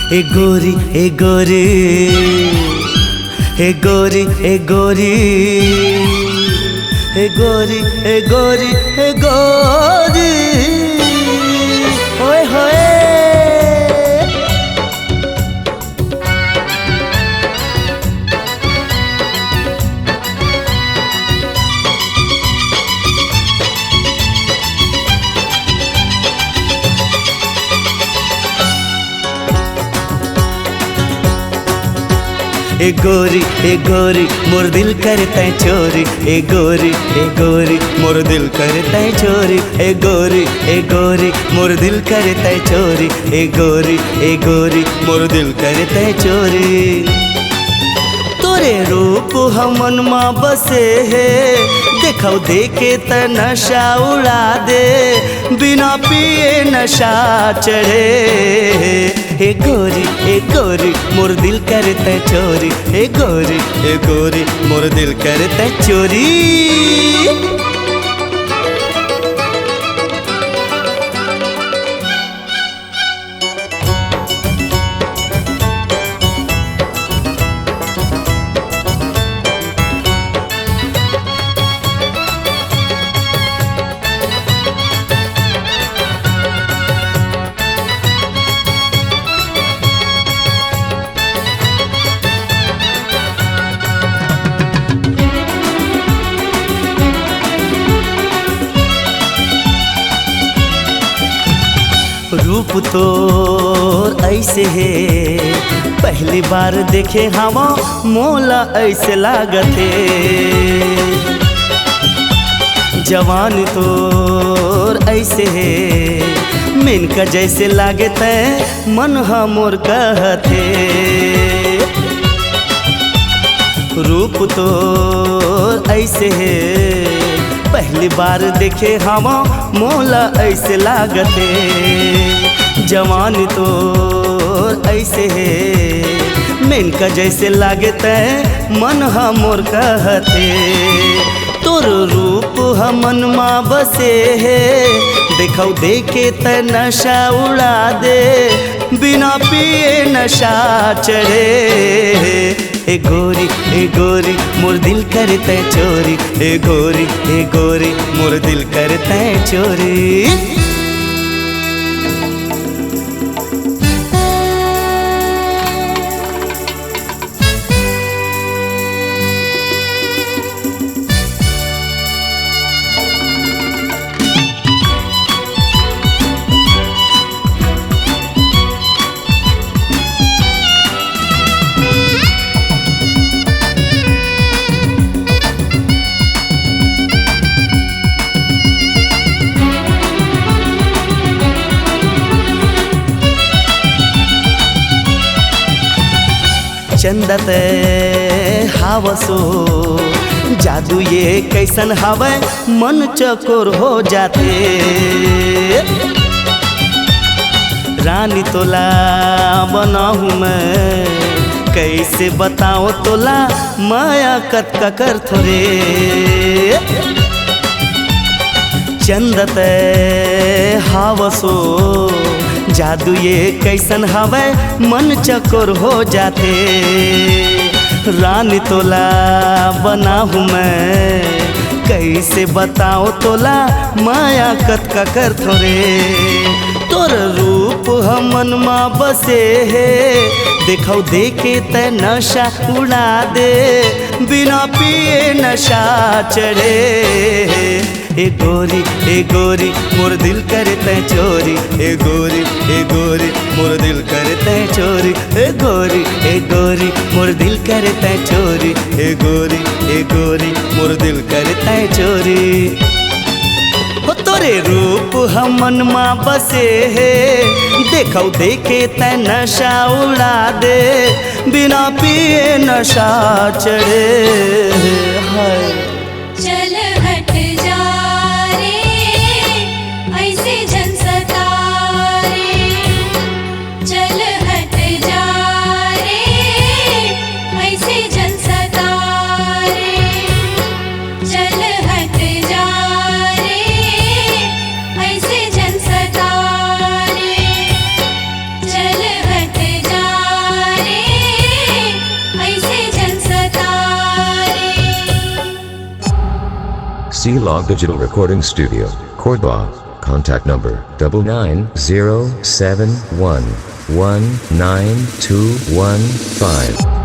ए गोरी ए गोरी ए गोरी ए गोरी ए गोरी ए गोरी ए गोरी ओए होए। ए गोरी मोर दिल करता है चोरी। ए गोरी मोर दिल करता है चोरी। ए गोरी मोर दिल करता है चोरी। ए गोरी मोर दिल करता है चोरी। तोरे रूप हमन माँ बसे है, देखो देखे त नशा उड़ा दे, बिना पिए नशा चढ़े। ए गोरी मोर दिल करता है चोरी। ए गोरी मोर दिल करता है चोरी। रूप तो ऐसे है, पहली बार देखे हवा मोला ऐसे लागत है। जवान तो ऐसे है, मिनका जैसे लागत है, मन हमोर कहते। रूप तो ऐसे है, पहली बार देखे हवा मोला ऐसे लागते। जवान तो ऐसे है, मेनका जैसे लागते, मन हमोर कहते। तोर रूप हमन माँ बसे है, देखो देखे त नशा उड़ा दे, बिना पिए नशा चढ़े। ए गोरी मोर दिल करता है चोरी। ए गोरी मोर दिल करता है चोरी। चंदत हावसो जादू ये कैसन हवे, मन चकोर हो जाते। रानी तोला बनाहूँ मैं, कैसे बताओ तोला माया कत कर थोरे। चंदत हावसो जादू ये कैसन हवे, मन चकोर हो जाते। रानी तोला बनाहूँ मैं, कैसे बताओ तोला माया कत का कर थोरे। तोर रूप हमन माँ बसे है, देखो देखे त नशा उड़ा दे, बिना पिए नशा चढ़े। ए गोरी मोर दिल करता है चोरी। ए गोरी मोर दिल करता है चोरी। ए गोरी मोर दिल करता है चोरी। ए गोरी मोर दिल करता है चोरी। हो तोरे रूप हमन माँ बसे है, देखो देखे त नशा उड़ा दे, बिना पिए नशा चढ़े। हाय चल हट जा रे, ऐसे जन सता रे। चल हट जा रे, ऐसे जन सता रे। चल हट जा रे, ऐसे जन सता रे। चल हट जा C-Log Digital Recording Studio, Cordoba. Contact number 99071192115.